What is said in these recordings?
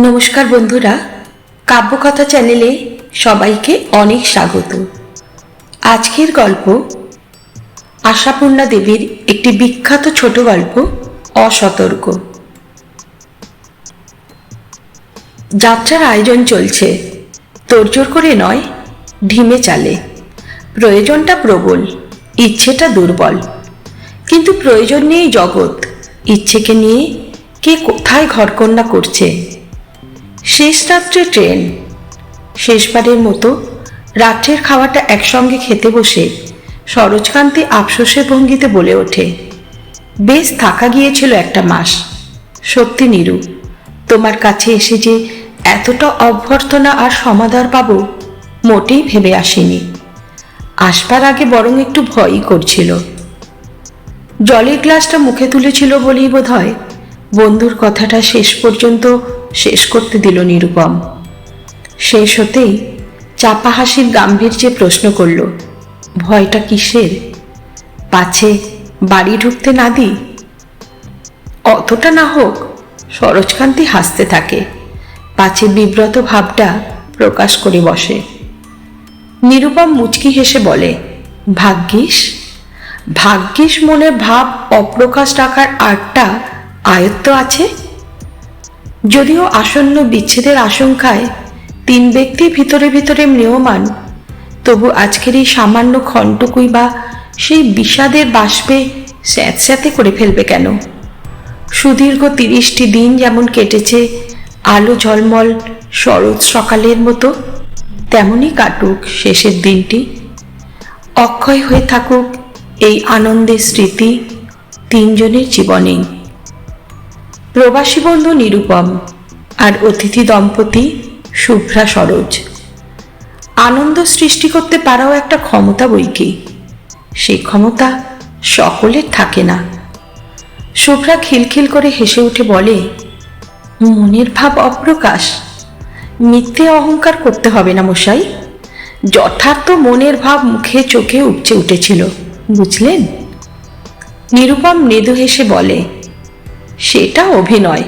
নমস্কার বন্ধুরা, কাব্যকথা চ্যানেলে সবাইকে অনেক স্বাগত। আজকের গল্প আশাপূর্ণা দেবীর একটি বিখ্যাত ছোট গল্প অসতর্ক। যাত্রার আয়োজন চলছে, তোড়জোড় করে নয়, ঢিমে চালে। প্রয়োজনটা প্রবল, ইচ্ছেটা দুর্বল। কিন্তু প্রয়োজন নিয়েই জগৎ, ইচ্ছেকে নিয়ে কে কোথায় ঘরকন্যা করছে। শেষ রাত্রে ট্রেন। শেষবারের মতো রাত্রের খাওয়াটা একসঙ্গে খেতে বসে সরোজকান্তি আফসোসের ভঙ্গিতে বলে ওঠে, বেশ থাকা গিয়েছিল একটা মাস। সত্যি নীরু, তোমার কাছে এসে যে এতটা অভ্যর্থনা আর সমাদর পাবো মোটেই ভেবে আসিনি। আসবার আগে বরং একটু ভয়ই করছিল। জলের গ্লাসটা মুখে তুলেছিল বলেই বোধ হয় বন্ধুর কথাটা শেষ পর্যন্ত শেষ করতে দিল নিরুপম। শেষ হতেই চাপা হাসির গাম্ভীর্যে প্রশ্ন করল, ভয়টা কিসের? পাছে বাড়ি ঢুকতে না দিই? অতটা না হোক। সরোজকান্তি হাসতে থাকে, পাছে বিব্রত ভাবটা প্রকাশ করে বসে। নিরুপম মুচকি হেসে বলে, ভাগ্যিস ভাগ্যিস মনের ভাব অপ্রকাশ রাখার আটটা আয়ত্ত আছে। যদিও আসন্ন বিচ্ছেদের আশঙ্কায় তিন ব্যক্তি ভিতরে ভিতরে ম্রিয়মান, তবু আজকের এই সামান্য ক্ষণটুকুই বা সেই বিষাদের বাষ্পে স্যাঁতস্যাঁতে করে ফেলবে কেন? সুদীর্ঘ 30টি দিন যেমন কেটেছে আলো ঝলমল শরৎ সকালের মতো, তেমনই কাটুক শেষের দিনটি। অক্ষয় হয়ে থাকুক এই আনন্দের স্মৃতি তিনজনের জীবনেই। প্রবাসী বন্ধু নিরুপম আর অতিথি দম্পতি শুভ্রা সরোজ। আনন্দ সৃষ্টি করতে পারাও একটা ক্ষমতা বৈকি, সেই ক্ষমতা সকলের থাকে না। শুভ্রা খিলখিল করে হেসে উঠে বলে, মনের ভাব অপ্রকাশ? মিথ্যে অহংকার করতে হবে না মশাই, যথার্থ মনের ভাব মুখে চোখে উপচে উঠেছিল, বুঝলেন? নিরুপম মৃদু হেসে বলে, সেটা অভিনয়।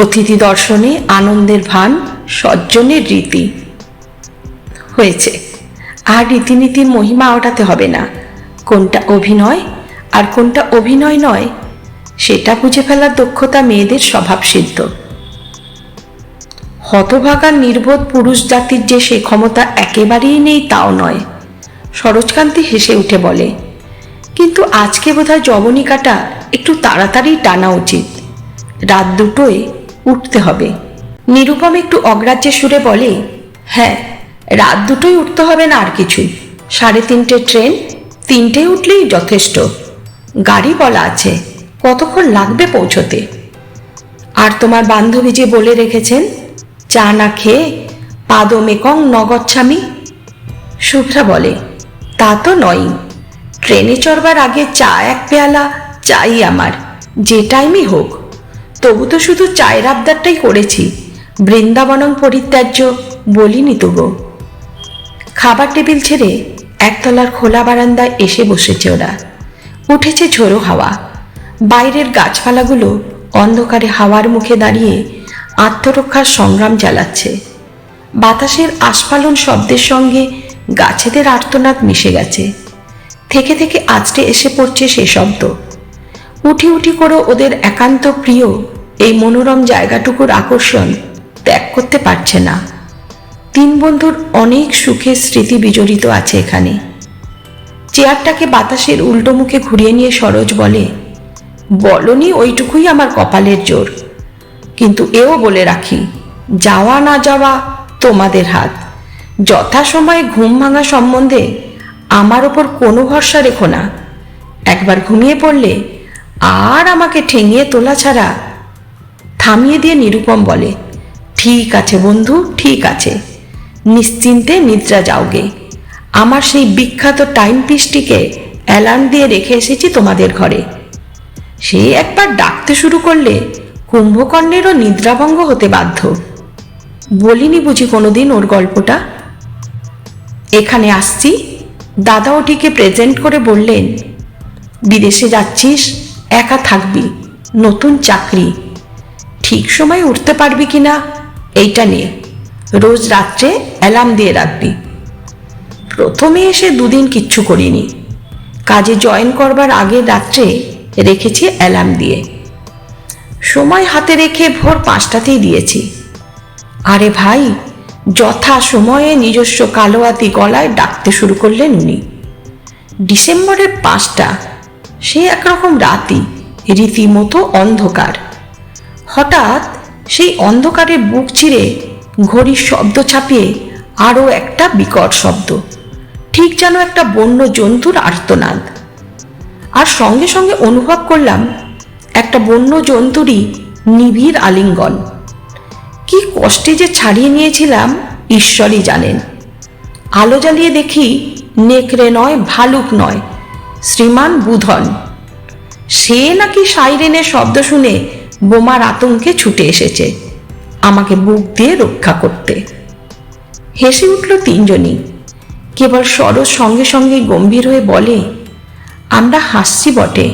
অতিথি দর্শনে আনন্দের ভান সজ্জনের রীতি। হয়েছে, আর রীতিনীতির মহিমা ওঠাতে হবে না। কোনটা অভিনয় আর কোনটা অভিনয় নয় সেটা বুঝে ফেলার দক্ষতা মেয়েদের স্বভাবসিদ্ধ। হতভাগা নির্বোধ পুরুষ জাতির যে সে ক্ষমতা একেবারেই নেই তাও নয়। সরোজকান্তি হেসে উঠে বলে, কিন্তু আজকে বোধহয় জবনিকাটা একটু তাড়াতাড়ি টানা উচিত, রাত 2টোয় উঠতে হবে। নিরুপম একটু অগ্রাহ্যের সুরে বলে, হ্যাঁ, রাত 2টোয় উঠতে হবে না আর কিছু। 3:30 ট্রেন, 3টে উঠলেই যথেষ্ট। গাড়ি বলা আছে, কতক্ষণ লাগবে পৌঁছতে? আর তোমার বান্ধবী যে বলে রেখেছেন, চা না খেয়ে পাদমেকং নগচ্ছামি। শুভ্রা বলে, তা তো নয়, ট্রেনে চড়বার আগে চা 1 পেয়ালা চাই আমার, যে টাইমই হোক। তবু তো শুধু চায়ের আবদারটাই করেছি, বৃন্দাবনং পরিত্যাজ্য বলিনি তো গো। খাবার টেবিল ছেড়ে একতলার খোলা বারান্দায় এসে বসেছে ওরা। উঠেছে ঝোড়ো হাওয়া। বাইরের গাছপালাগুলো অন্ধকারে হাওয়ার মুখে দাঁড়িয়ে আত্মরক্ষার সংগ্রাম চালাচ্ছে। বাতাসের আস্ফালন শব্দের সঙ্গে গাছেদের আর্তনাদ মিশে গেছে। থেকে থেকে আছড়ে এসে পড়ছে সে শব্দ। উঠি উঠি করে ওদের একান্ত প্রিয় এই মনোরম জায়গাটুকুর আকর্ষণ ত্যাগ করতে পারছে না। তিন বন্ধুর অনেক সুখের স্মৃতি বিজড়িত আছে এখানে। চেয়ারটাকে বাতাসের উল্টো মুখে ঘুরিয়ে নিয়ে সরোজ বলে, বলনি ওইটুকুই আমার কপালের জোর। কিন্তু এও বলে রাখি, যাওয়া না যাওয়া তোমাদের হাত। যথাসময়ে ঘুম ভাঙা সম্বন্ধে আমার ওপর কোনো ভরসা রেখো না। একবার ঘুমিয়ে পড়লে আর আমাকে ঠেঙিয়ে তোলা ছাড়া। থামিয়ে দিয়ে নিরুপম বলে, ঠিক আছে বন্ধু, ঠিক আছে, নিশ্চিন্তে নিদ্রা যাওগে। আমার সেই বিখ্যাত টাইম পিসটিকে অ্যালার্ম দিয়ে রেখে এসেছি তোমাদের ঘরে। সে একবার ডাকতে শুরু করলে কুম্ভকর্ণেরও নিদ্রাভঙ্গ হতে বাধ্য। বলিনি বুঝি কোনোদিন ওর গল্পটা? এখানে আসছি, দাদা ওটিকে প্রেজেন্ট করে বললেন, বিদেশে যাচ্ছিস, একা থাকবি, নতুন চাকরি। ঠিক সময় উঠতে পারবি কিনা এইটা নিয়ে রোজ রাত্রে অ্যালার্ম দিয়ে রাখবি। প্রথমে এসে দুদিন কিচ্ছু করিনি, কাজে জয়েন করবার আগের রাত্রে রেখেছি অ্যালার্ম দিয়ে, সময় হাতে রেখে ভোর 5টাতেই দিয়েছি। আরে ভাই, যথা সময়ে নিজস্ব কালো হাতি গলায় ডাকতে শুরু করলেন উনি। ডিসেম্বরের 5টা, সে একরকম রাতই, রীতিমতো অন্ধকার। হঠাৎ সেই অন্ধকারে বুক চিরে ঘড়ির শব্দ ছাপিয়ে আরও একটা বিকট শব্দ, ঠিক যেন একটা বন্য জন্তুর আর্তনাদ। আর সঙ্গে সঙ্গে অনুভব করলাম একটা বন্য জন্তুরই নিবিড় আলিঙ্গন। কি কষ্টে যে ছাড়িয়ে নিয়েছিলাম ঈশ্বরই জানেন। আলো জ্বালিয়ে দেখি নেকড়ে নয়, ভালুক নয়, শ্রীমান বুধন। সে নাকি সাইরেনের শব্দ শুনে বোমার আতঙ্কে ছুটে এসেছে আমাকে বুক দিয়ে রক্ষা করতে। হেসে উঠল তিনজনই। কেবল সরোজ সঙ্গে সঙ্গে গম্ভীর হয়ে বলে, আমরা হাসছি বটে,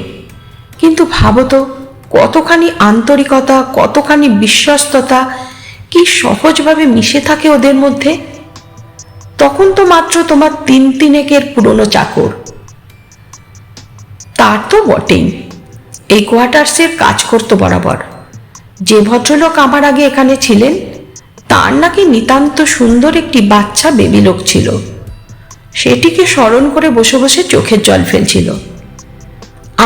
কিন্তু ভাবো তো কতখানি আন্তরিকতা, কতখানি বিশ্বস্ততা কি সহজভাবে মিশে থাকে ওদের মধ্যে। তখন তো মাত্র তোমার 3 পুরনো চাকর। তার তো বটেই, এই কোয়ার্টার্সের কাজ করতো বরাবর। যে ভদ্রলোক আমার আগে এখানে ছিলেন, তার নাকি নিতান্ত সুন্দর একটি বাচ্চা বেবি লোক ছিল। সেটিকে স্মরণ করে বসে বসে চোখের জল ফেলছিল।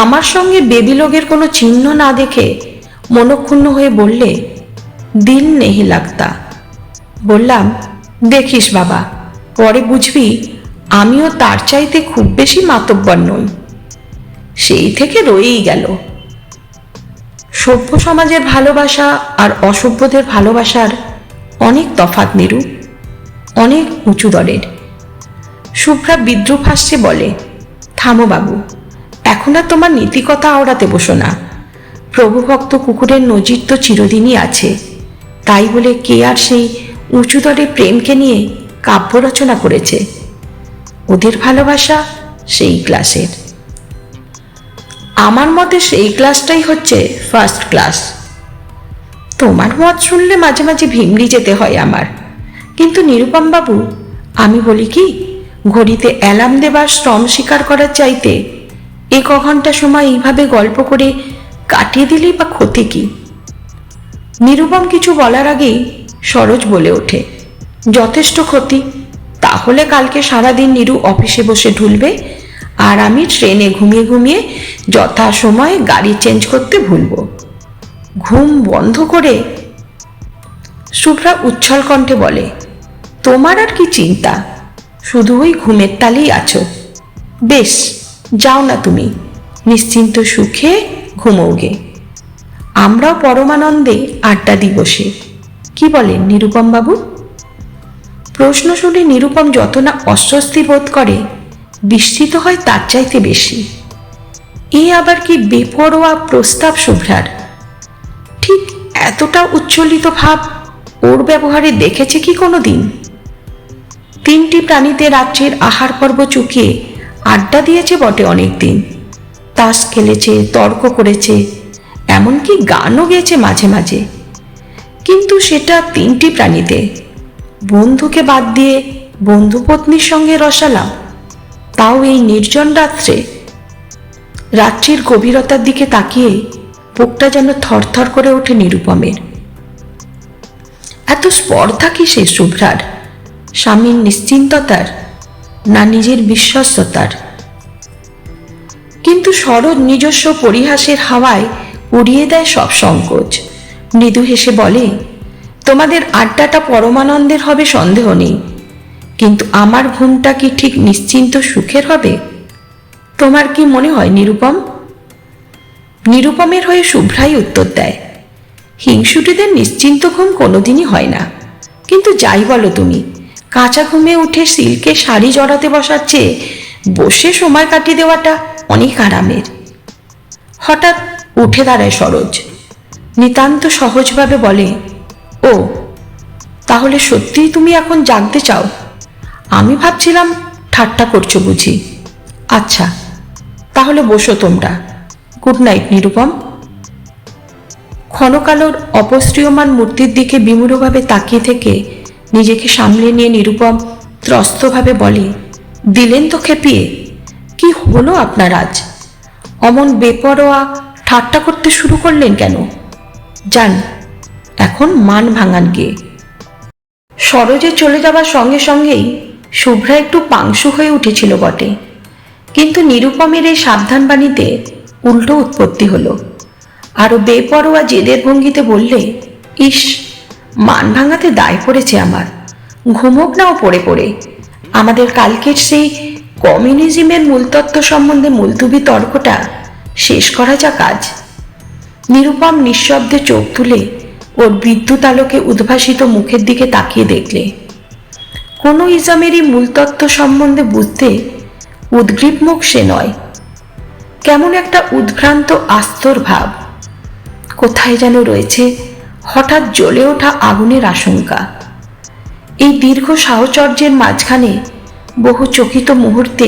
আমার সঙ্গে বেবি লোকের কোনো চিহ্ন না দেখে মনক্ষুণ্ণ হয়ে বললে, দিল নেহি লাগতা। বললাম, দেখিস বাবা, পরে বুঝবি আমিও তার চাইতে খুব বেশি মাতব্বর নই। সেই থেকে রয়েই গেল। সভ্য সমাজের ভালোবাসা আর অসভ্যদের ভালোবাসার অনেক তফাৎ নিরু, অনেক উঁচু দরের। শুভ্রা বিদ্রুপ হাসছে, বলে, থামো বাবু, এখন আর তোমার নীতিকথা আওড়াতে বসো না। প্রভুভক্ত কুকুরের নজির তো চিরদিনই আছে, তাই বলে কে আর সেই উঁচু দরে প্রেমকে নিয়ে কাব্য রচনা করেছে? ওদের ভালোবাসা সেই ক্লাসের। আমার মতে সেই ক্লাসটাই হচ্ছে ফার্স্ট ক্লাস। তোমার মত শুনলে মাঝে মাঝে ভিমড়ি যেতে হয় আমার। কিন্তু নিরুপম বাবু, আমি বলি কি, ঘড়িতে অ্যালার্ম দেবার শ্রম স্বীকার করার চাইতে এক ঘন্টা সময় এইভাবে গল্প করে কাটিয়ে দিলেই বা ক্ষতি কি? নিরুপম কিছু বলার আগেই সরোজ বলে ওঠে, যথেষ্ট ক্ষতি। তাহলে কালকে সারাদিন নিরু অফিসে বসে ঢুলবে, আর আমি ট্রেনে ঘুমিয়ে ঘুমিয়ে যথা সময়ে গাড়ি চেঞ্জ করতে ভুলব। ঘুম বন্ধ করে শুভ্রা উচ্ছল কণ্ঠে বলে, তোমার আর কি চিন্তা, শুধু ওই ঘুমের তালেই আছো। বেশ, যাও না তুমি, নিশ্চিন্ত সুখে ঘুমোগে। আমরাও পরমানন্দে আড্ডা দিই বসে। কি বলেন নিরুপম বাবু? প্রশ্ন শুনে নিরুপম যত না অস্বস্তি বোধ করে, বিস্মিত হয় তার চাইতে বেশি। এ আবার কি বেপরোয়া প্রস্তাব শুভ্রার! ঠিক এতটা উচ্ছ্বলিত ভাব ওর ব্যবহারে দেখেছে কি কোনো দিন? 3টি প্রাণীতে রাত্রির আহার পর্ব চুকিয়ে আড্ডা দিয়েছে বটে অনেক দিন, তাস খেলেছে, তর্ক করেছে, এমনকি গানও গেয়েছে মাঝে মাঝে। কিন্তু সেটা 3টি প্রাণীতে। বন্ধুকে বাদ দিয়ে বন্ধু পত্নীর সঙ্গে রসালাম, তাও এই নির্জন রাত্রে। রাত্রির গভীরতার দিকে তাকিয়ে বুকটা যেন থরথর করে ওঠে নিরুপমের। এত স্পর্ধা কি সে শুভ্রার? স্বামীর নিশ্চিন্ততার, না নিজের বিশ্বস্ততার? কিন্তু সরোজ নিজস্ব পরিহাসের হাওয়ায় উড়িয়ে দেয় সব সংকোচ। মৃদু হেসে বলে, তোমাদের আড্ডাটা পরমানন্দের হবে সন্দেহ নেই, কিন্তু আমার ঘুমটা কি ঠিক নিশ্চিন্ত সুখের হবে? তোমার কি মনে হয় নিরুপম? নিরুপমের হয়ে শুভ্রাই উত্তর দেয়, হিংসুটিদের নিশ্চিন্ত ঘুম কোনোদিনই হয় না। কিন্তু যাই বলো তুমি, কাঁচা ঘুমে উঠে সিল্কে শাড়ি জড়াতে বসার চেয়ে বসে সময় কাটিয়ে দেওয়াটা অনেক আরামের। হঠাৎ উঠে দাঁড়ায় সরোজ, নিতান্ত সহজভাবে বলে, ও তাহলে সত্যিই তুমি এখন জাগতে চাও? আমি ভাবছিলাম ঠাট্টা করছো বুঝি। আচ্ছা, তাহলে বসো তোমরা। Good night Nirupam. ক্ষণকালোর অপশ্রিয়মান মূর্তির দিকে বিমূঢ়ভাবে তাকিয়ে থেকে নিজেকে সামলে নিয়ে নিরুপম ত্রস্তভাবে বলে, দিলেন তো খেপিয়ে? কি হলো আপনার আজ? অমন বেপরোয়া ঠাট্টা করতে শুরু করলেন কেন? যান, এখন মান ভাঙান গিয়ে। সরোজে চলে যাবার সঙ্গে সঙ্গেই শুভ্রা একটু পাংশু হয়ে উঠেছিল বটে, কিন্তু নিরুপমের এই সাবধান বাণীতে উল্টো উৎপত্তি হলো। আরো বেপরোয়া জেদের ভঙ্গিতে বললে, ইস, মান ভাঙাতে দায় পড়েছে আমার। ঘুমোক নাও পড়ে পড়ে। আমাদের কালকের সেই কমিউনিজমের মূলতত্ত্ব সম্বন্ধে মুলতুবি তর্কটা শেষ করা যাক আজ। নিরুপম নিঃশব্দে চোখ তুলে ওর বিদ্যুৎ আলোকে উদ্ভাসিত মুখের দিকে তাকিয়ে দেখলে। কোনো ইজমেরই মূলতত্ত্ব সম্বন্ধে বুঝতে উদ্গ্রীব মুখ সে নয়। কেমন একটা উদ্ভ্রান্ত আস্তর ভাব। কোথায় যেন রয়েছে হঠাৎ জ্বলে ওঠা আগুনের আশঙ্কা। এই দীর্ঘ সাহচর্যের মাঝখানে বহু চকিত মুহূর্তে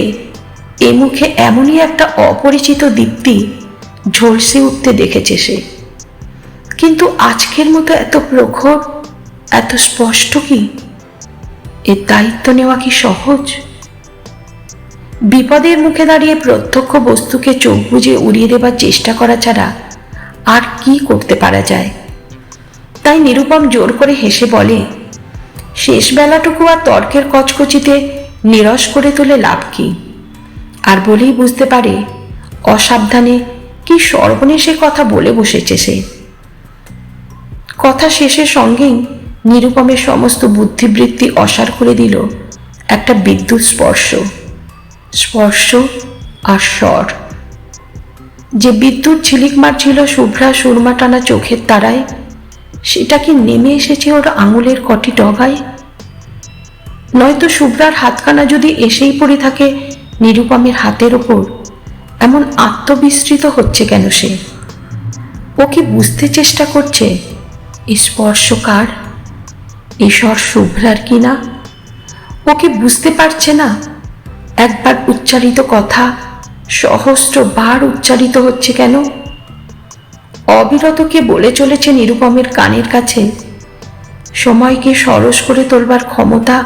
এ মুখে এমনই একটা অপরিচিত দীপ্তি ঝলসে উঠতে দেখেছে সে। কিন্তু আজকের মতো এত প্রখর, এত স্পষ্ট কি? এর দায়িত্ব নেওয়া কি সহজ? বিপদের মুখে দাঁড়িয়ে প্রত্যক্ষ বস্তুকে চোখ বুজে উড়িয়ে দেবার চেষ্টা করা ছাড়া আর কি করতে পারা যায়? তাই নিরুপম জোর করে হেসে বলে, শেষ বেলাটুকু আর তর্কের কচকচিতে নিরস করে তুলে লাভ কি? আর বলেই বুঝতে পারে অসাবধানে কি সর্বনেশে কথা বলে বসেছে সে। কথা শেষের সঙ্গেই নিরুপমের সমস্ত বুদ্ধিবৃত্তি অসাড় করে দিল একটা বিদ্যুৎ স্পর্শ। স্পর্শ আর স্বর। যে বিদ্যুৎ ঝিলিক মারছিল শুভ্রা সুরমা টানা চোখের তারায়, সেটা কি নেমে এসেছে ওর আঙুলের কটি ডগায়? নয়তো শুভ্রার হাতখানা যদি এসেই পড়ে থাকে নিরুপমের হাতের ওপর, এমন আত্মবিস্মৃত হচ্ছে কেন সে? ও কি বুঝতে চেষ্টা করছে এই স্পর্শ কার, এই স্বর শুভ্রার কিনা? ও কি বুঝতে পারছে না একবার উচ্চারিত কথা সহস্র বার উচ্চারিত হচ্ছে কেন? অবিরত কে বলে চলেছে নিরুপমের কানের কাছে, সময়কে সরস করে তোলবার ক্ষমতা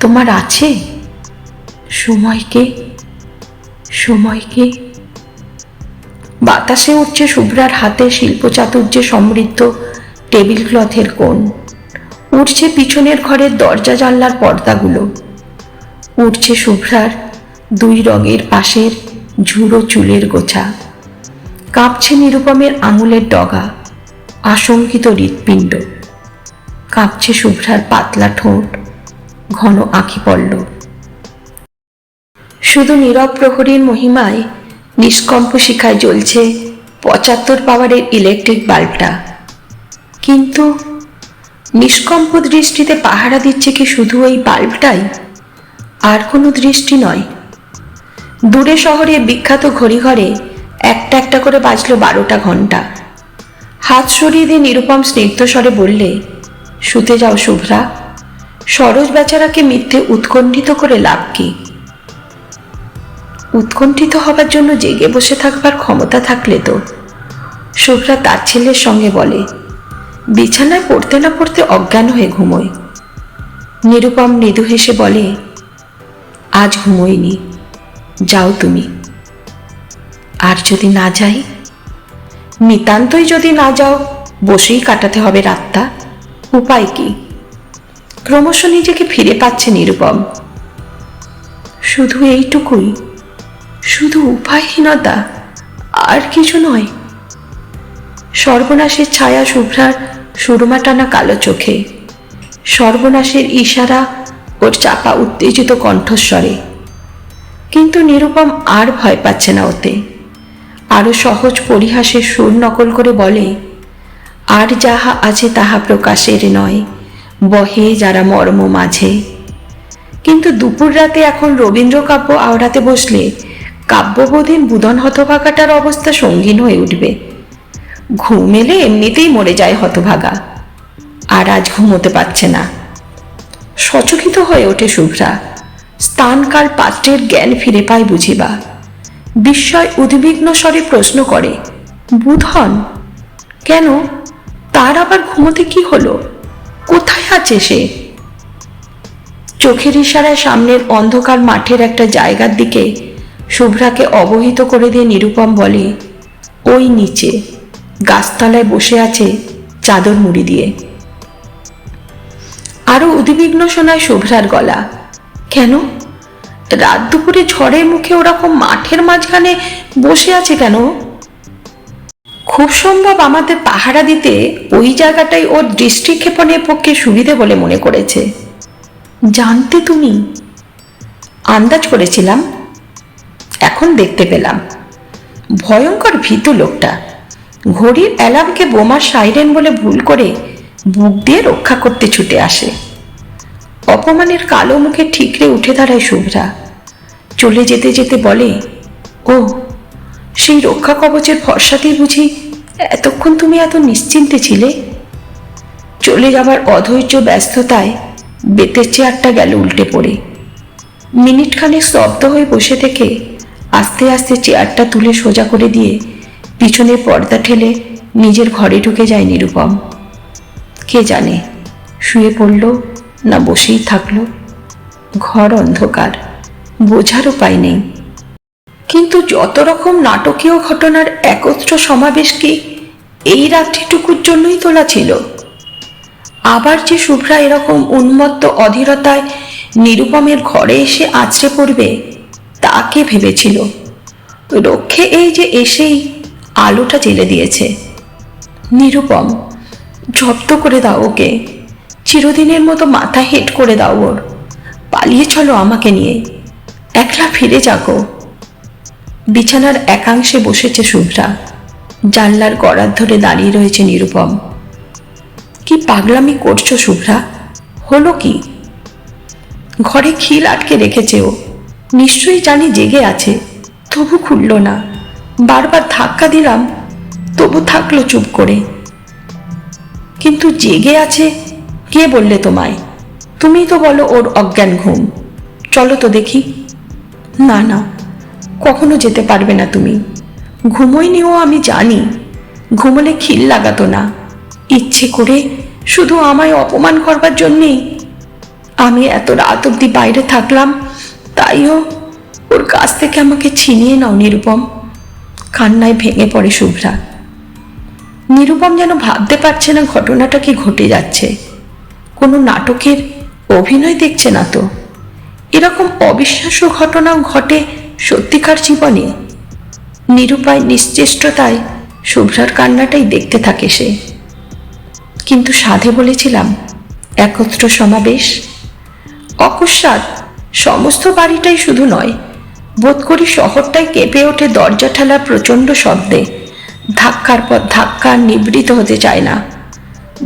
তোমার আছে? সময়কে, সময়কে। বাতাসে উঠছে শুভ্রার হাতে শিল্প চাতুর্যে সমৃদ্ধ টেবিল ক্লথের কোণ। উঠছে পিছনের ঘরের দরজা জানলার পর্দাগুলো। উঠছে শুভ্রার দুই রঙের পাশের ঝুড়ো চুলের গোছা। কাঁপছে নিরুপমের আঙুলের ডগা, আশঙ্কিত হৃৎপিণ্ড। কাঁপছে শুভ্রার পাতলা ঠোঁট, ঘন আঁখি পল্লব। শুধু নীরব প্রহরীর মহিমায় নিষ্কম্প শিখায় জ্বলছে 75 পাওয়ারের ইলেকট্রিক বাল্বটা। কিন্তু নিষ্কম্প দৃষ্টিতে পাহারা দিচ্ছে কি শুধু ওই বাল্বটাই? আর কোনো দৃষ্টি নয়। দূরে শহরে বিখ্যাত ঘড়িঘরে একটা একটা করে বাজলো 12টা ঘন্টা। হাত সরিয়ে দিয়ে নিরুপম স্নিগ্ধ স্বরে বললে, শুতে যাও শুভ্রা। সরোজ বেচারাকে মিথ্যে উৎকণ্ঠিত করে লাভ কি? উৎকণ্ঠিত হবার জন্য জেগে বসে থাকবার ক্ষমতা থাকলে তো। শুভ্রা তার ছেলের সঙ্গে বলে, বিছানায় পড়তে না পড়তে অজ্ঞান হয়ে ঘুমোয়। নিরুপম মৃদু হেসে বলে, আজ ঘুমোইনি, যাও তুমি। আর যদি না যাই? নিতান্তই যদি না যাও, বসেই কাটাতে হবে রাতটা। উপায় কি? ক্রমশ নিজেকে ফিরে পাচ্ছে নিরুপম। শুধু এইটুকুই, শুধু উপায়হীনতা, আর কিছু নয়। সর্বনাশের ছায়া শুভ্রার সুরমা টানা কালো চোখে, সর্বনাশের ইশারা ওর চাপা উত্তেজিত কণ্ঠস্বরে। কিন্তু নিরুপম আর ভয় পাচ্ছে না ওতে। আরো সহজ পরিহাসের সুর নকল করে বলে, আর যাহা আছে তাহা প্রকাশের নয়, বহে যারা মর্ম মাঝে। কিন্তু দুপুর রাতে এখন রবীন্দ্র কাব্য আওড়াতে বসলে কাব্যবোধীন বুদন হতভাগাটার অবস্থা সঙ্গীন হয়ে উঠবে। ঘুম এলে এমনিতেই মরে যায় হতভাগা। আর আজ ঘুমোতে পারছে না। সচকিত হয়ে ওঠে শুভ্রা। স্থানকাল পাত্রের জ্ঞান ফিরে পায় বুঝিবা। বিস্ময় উদ্বিগ্ন স্বরে প্রশ্ন করে, বুধন? কেন? তার আবার ঘুমোতে কি হলো? কোথায় আছে সে? চোখের ইশারায় সামনের অন্ধকার মাঠের একটা জায়গার দিকে শুভ্রাকে অবহিত করে দিয়ে নিরুপম বলে, ওই নিচে গাছতলায় বসে আছে চাদর মুড়ি দিয়ে। আরো উদ্বিগ্ন শোনায় শুভ্রার গলা। কেন? রাত দুপুরে ঝড়ের মুখে ওরকম মাঠের মাঝখানে বসে আছে কেন? খুব সম্ভব আমাদের পাহারা দিতে ওই জায়গাটাই ওর দৃষ্টিক্ষেপণের পক্ষে সুবিধে বলে মনে করেছে। জানতে তুমি? আন্দাজ করেছিলাম, এখন দেখতে পেলাম। ভয়ঙ্কর ভীতু লোকটা। ঘড়ির অ্যালার্মকে বোমার সাইরেন বলে ভুল করে বুক দিয়ে রক্ষা করতে ছুটে আসে। অপমানের কালো মুখে ঠিকরে উঠে দাঁড়ায় শুভ্রা। চলে যেতে যেতে বলে, ও সেই রক্ষা কবচের ভরসাতেই বুঝি এতক্ষণ তুমি এত নিশ্চিন্তে ছিলে? চলে যাবার অধৈর্য ব্যস্ততায় বেতের চেয়ারটা গেল উল্টে পড়ে। মিনিটখানেক স্তব্ধ হয়ে বসে থেকে আস্তে আস্তে চেয়ারটা তুলে সোজা করে দিয়ে পিছনে পর্দা ঠেলে নিজের ঘরে ঢুকে যায় নিরুপম। কে জানে শুয়ে পড়ল না বসেই থাকলো। ঘর অন্ধকার, বোঝার উপায় নেই। কিন্তু যত রকম নাটকীয় ঘটনার একত্র সমাবেশ কি এই রাত্রিটুকুর জন্যই তোলা ছিল? আবার যে শুভ্রা এরকম উন্মত্ত অধীরতায় নিরুপমের ঘরে এসে আছড়ে পড়বে তা কে ভেবেছিল? রক্ষে এই যে এসেই আলোটা জ্বেলে দিয়েছে। নিরুপম, জব্দ করে দাও ওকে। চিরদিনের মতো মাথা হেট করে দাও ওর। পালিয়ে চলো আমাকে নিয়ে, একলা ফিরে যাগো। বিছানার একাংশে বসেছে শুভ্রা। জানলার গড়ার ধরে দাঁড়িয়ে রয়েছে নিরুপম। কি পাগলামি করছো শুভ্রা? হলো কি? ঘরে খিল আটকে রেখেছে ও। নিশ্চয়ই জানি জেগে আছে, তবু খুলল না। বারবার ধাক্কা দিলাম, তবু থাকলো চুপ করে। কিন্তু জেগে আছে কে বললে তোমায়? তুমি তো বলো ওর অজ্ঞান ঘুম। চলো তো দেখি। না না, কখনো যেতে পারবে না তুমি। ঘুমোয়নি ও, আমি জানি। ঘুমোলে খিল লাগাতো না। ইচ্ছে করে, শুধু আমায় অপমান করবার জন্যেই। আমি এত রাত অব্দি বাইরে থাকলাম, তাইও ওর কাছ থেকে আমাকে ছিনিয়ে নাও নিরুপম। কান্নায় ভেঙে পড়ে শুভ্রা। নিরুপম যেন ভাবতে পারছে না ঘটনাটা কি ঘটে যাচ্ছে। কোনো নাটকের অভিনয় দেখছে না তো। এরকম অবিশ্বাস্য ঘটনাও ঘটে সত্যিকার জীবনে। নিরুপায় নিশ্চেষ্টতায় শুভ্রার কান্নাটাই দেখতে থাকে সে। কিন্তু সাধে বলেছিলাম একত্র সমাবেশ। অকস্মাৎ সমস্ত বাড়িটাই শুধু নয়, বোধ করি শহরটাই কেঁপে ওঠে দরজা ঠেলার প্রচণ্ড শব্দে। ধাক্কার পর ধাক্কা, নিবৃত হতে চায় না।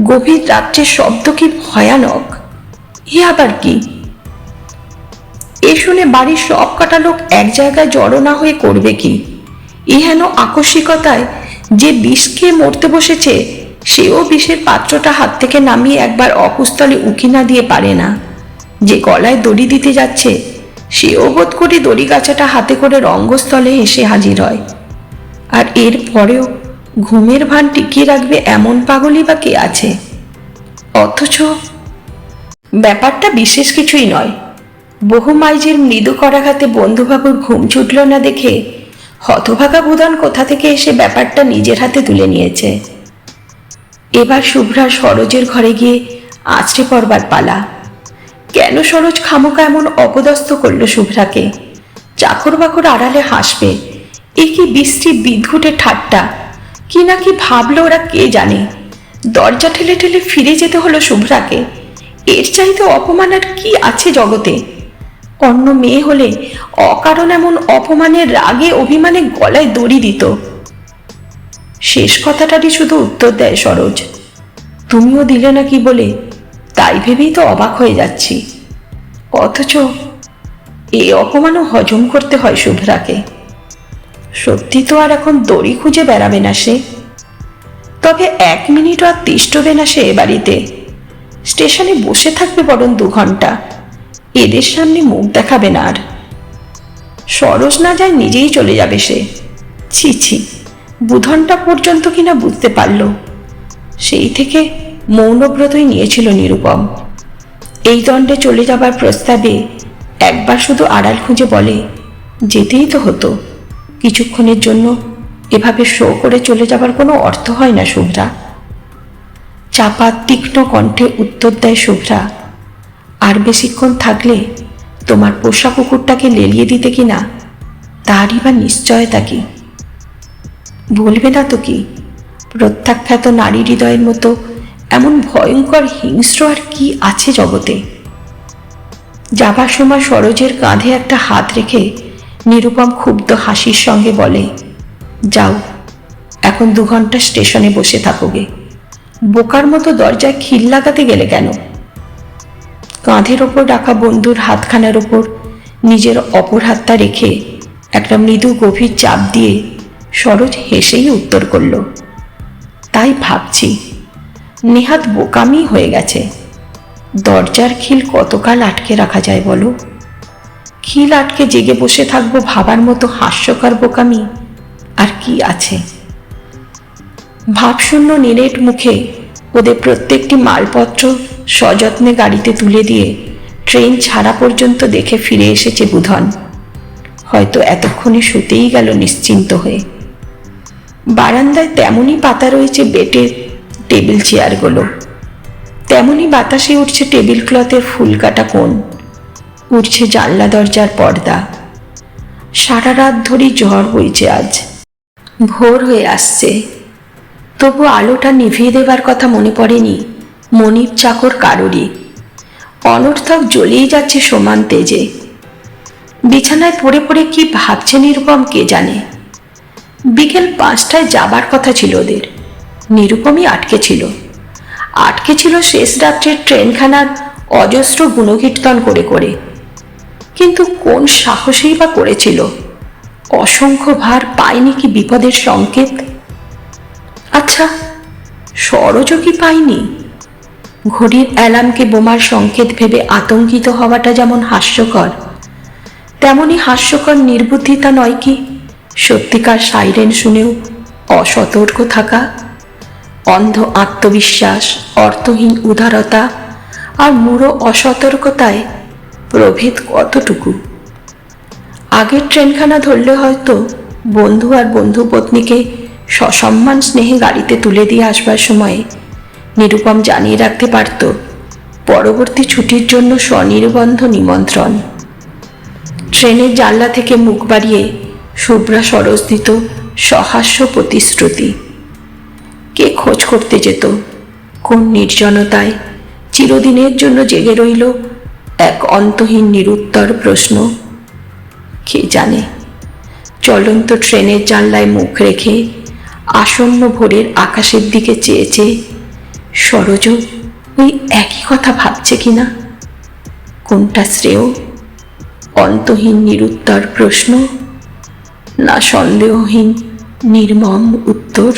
গভীর রাত্রের শব্দ কি ভয়ানক! এ আবার কি? এ শুনে বাড়ির সব কটা লোক এক জায়গায় জড়ো না হয়ে করবে কি? ইহেন আকস্মিকতায় যে বিষ খেয়ে মরতে বসেছে সেও বিষের পাত্রটা হাত থেকে নামিয়ে একবার অকুস্থলে উকি না দিয়ে পারে না। যে গলায় দড়ি দিতে যাচ্ছে সেও বোধ করি দড়ি গাছাটা হাতে করে রঙ্গস্থলে এসে হাজির হয়। আর এর পরেও ঘুমের ভান টিকিয়ে রাখবে এমন পাগলই বা কে আছে? অথচ ব্যাপারটা বিশেষ কিছুই নয়। বহু মাইজের মৃদু করাঘাতে বন্ধুবাবুর ঘুম ছুটল না দেখে হতভাগা বুদান কোথা থেকে এসে ব্যাপারটা নিজের হাতে তুলে নিয়েছে। এবার শুভ্রা সরোজের ঘরে গিয়ে আছড়ে পড়বার পালা। কেন সরোজ খামোকা এমন অপদস্থ করল শুভ্রাকে? চাকর বাকর আড়ালে হাসবে, এ কি বৃষ্টি বিদঘুটে ঠাট্টা! কি না কি ভাবলো ওরা কে জানে। দরজা ঠেলে ঠেলে ফিরে যেতে হলো শুভ্রাকে। এর চাইতে অপমান আর কি আছে জগতে? অন্য মেয়ে হলে অকারণ এমন অপমানের রাগে অভিমানে গলায় দড়ি দিত। শেষ কথাটারই শুধু উত্তর দেয় সরোজ, তুমিও দিলে না কি বলে, তাই ভেবেই তো অবাক হয়ে যাচ্ছি। অথচ এই অপমানও হজম করতে হয় শুভ্রাকে। সত্যি তো আর এখন দড়ি খুঁজে বেড়াবে না সে। তবে 1 মিনিটও আর তিষ্ঠবে না সে এ বাড়িতে। স্টেশনে বসে থাকবে বরং 2 ঘন্টা। এদের সামনে মুখ দেখাবে না আর। সরোজ না যায় নিজেই চলে যাবে সে। ছি ছি, বুধনটা পর্যন্ত কিনা বুঝতে পারল। সেই থেকে মৌনব্রতই নিয়েছিল নিরুপম। এই দণ্ডে চলে যাবার প্রস্তাবে একবার শুধু আড়াল খুঁজে বলে, যেতেই তো হতো, কিছুক্ষণের জন্য এভাবে শো করে চলে যাবার কোনো অর্থ হয় না শুভ্রা। চাপা তীক্ষ্ণ কণ্ঠে উত্তর দেয় শুভ্রা, আর বেশিক্ষণ থাকলে তোমার পোষা কুকুরটাকে লেলিয়ে দিতে কিনা তারই বা নিশ্চয়তা কি? বলবে না তো কি, প্রত্যাখ্যাত নারী হৃদয়ের মতো এমন ভয়ঙ্কর হিংস্র আর কি আছে জগতে? যাবার সময় সরোজের কাঁধে একটা হাত রেখে নিরুপম ক্ষুব্ধ হাসির সঙ্গে বলে, যাও, এখন 2 ঘন্টা স্টেশনে বসে থাকোগে, বোকার মতো দরজায় খিল লাগাতে গেলে কেন? কাঁধের ওপর রাখা বন্ধুর হাতখানার ওপর নিজের অপর হাতটা রেখে একটা মৃদু গভীর চাপ দিয়ে সরোজ হেসেই উত্তর করল, তাই ভাবছি নেহাত বোকামি হয়ে গেছে। দরজার খিল কতকাল আটকে রাখা যায় বলো? খিল আটকে জেগে বসে থাকবো ভাবার মতো হাস্যকর বোকামি আর কি আছে? ভাবশূন্য নিরেট মুখে ওদের প্রত্যেকটি মালপত্র সযত্নে গাড়িতে তুলে দিয়ে ট্রেন ছাড়া পর্যন্ত দেখে ফিরে এসেছে বুধন। হয়তো এতক্ষণে শুতেই গেল নিশ্চিন্ত হয়ে। বারান্দায় তেমনই পাতা রয়েছে বেটের টেবিল চেয়ারগুলো, তেমনই বাতাসে উঠছে টেবিল ক্লথের ফুল কাটা কোণ, উঠছে জানলা দরজার পর্দা। সারা রাত ধরেই ঝড় বইছে আজ। ভোর হয়ে আসছে, তবু আলোটা নিভিয়ে দেবার কথা মনে পড়েনি মনিব চাকর কারোরই। অনর্থক জ্বলেই যাচ্ছে সমান তেজে। বিছানায় পড়ে পড়ে কি ভাবছে নিরুপম কে জানে। বিকেল 5টায় যাবার কথা ছিল ওদের, নিরুপমই আটকে ছিল শেষ রাত্রের ট্রেনখানার অজস্র গুণকীর্তন করে করে। কিন্তু কোন সাহসেই বা করেছিল? অসংখ্য ভার পায়নি কি বিপদের সংকেত? আচ্ছা, সরোজও কি পায়নি? ঘড়ির অ্যালার্মকে বোমার সংকেত ভেবে আতঙ্কিত হওয়াটা যেমন হাস্যকর, তেমনি হাস্যকর নির্বুদ্ধিতা নয় কি সত্যিকার সাইরেন শুনেও অসতর্ক থাকা? অন্ধ আত্মবিশ্বাস, অর্থহীন উদারতা আর মূঢ় অসতর্কতায় প্রভেদ কতটুকু? আগের ট্রেনখানা ধরলে হয়তো বন্ধু আর বন্ধু পত্নীকে সসম্মান স্নেহে গাড়িতে তুলে দিয়ে আসবার সময়ে নিরুপম জানিয়ে রাখতে পারত পরবর্তী ছুটির জন্য স্বনির্বন্ধ নিমন্ত্রণ। ট্রেনের জানলা থেকে মুখ বাড়িয়ে শুভ্রা সরোজ দিত সহাস্য প্রতিশ্রুতি। কে খোঁজ করতে যেত কোন নির্জনতায়? চিরদিনের জন্য জেগে রইল এক অন্তহীন নিরুত্তর প্রশ্ন। কে জানে? চলন্ত ট্রেনের জানলায় মুখ রেখে আসন্ন ভোরের আকাশের দিকে চেয়ে চেয়ে সরোজ ওই একই কথা ভাবছে কিনা? কোনটা শ্রেয়, অন্তহীন নিরুত্তর প্রশ্ন না সন্দেহহীন নির্মম উত্তর?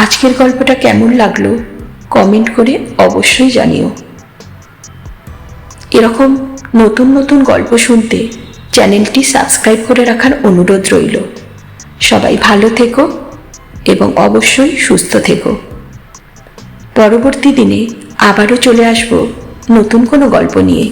আজকের গল্পটা কেমন লাগলো কমেন্ট করে অবশ্যই জানিও। এরকম নতুন নতুন গল্প শুনতে চ্যানেলটি সাবস্ক্রাইব করে রাখার অনুরোধ রইল। সবাই ভালো থেকো এবং অবশ্যই সুস্থ থেকো। পরবর্তী দিনে আবারও চলে আসবো নতুন কোনো গল্প নিয়ে।